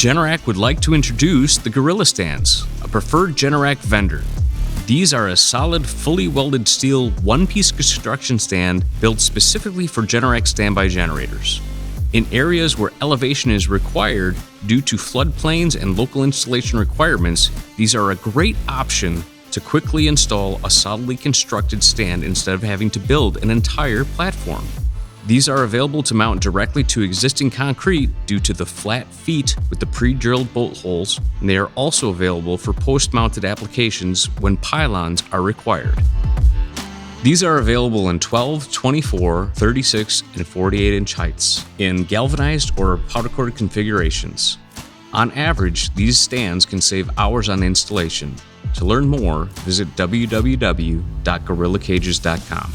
Generac would like to introduce the Gorilla Stands, a preferred Generac vendor. These are a solid, fully welded steel, one-piece construction stand built specifically for Generac standby generators. In areas where elevation is required due to floodplains and local installation requirements, these are a great option to quickly install a solidly constructed stand instead of having to build an entire platform. These are available to mount directly to existing concrete due to the flat feet with the pre-drilled bolt holes, and they are also available for post-mounted applications when pylons are required. These are available in 12, 24, 36, and 48-inch heights in galvanized or powder-coated configurations. On average, these stands can save hours on installation. To learn more, visit www.gorillacages.com.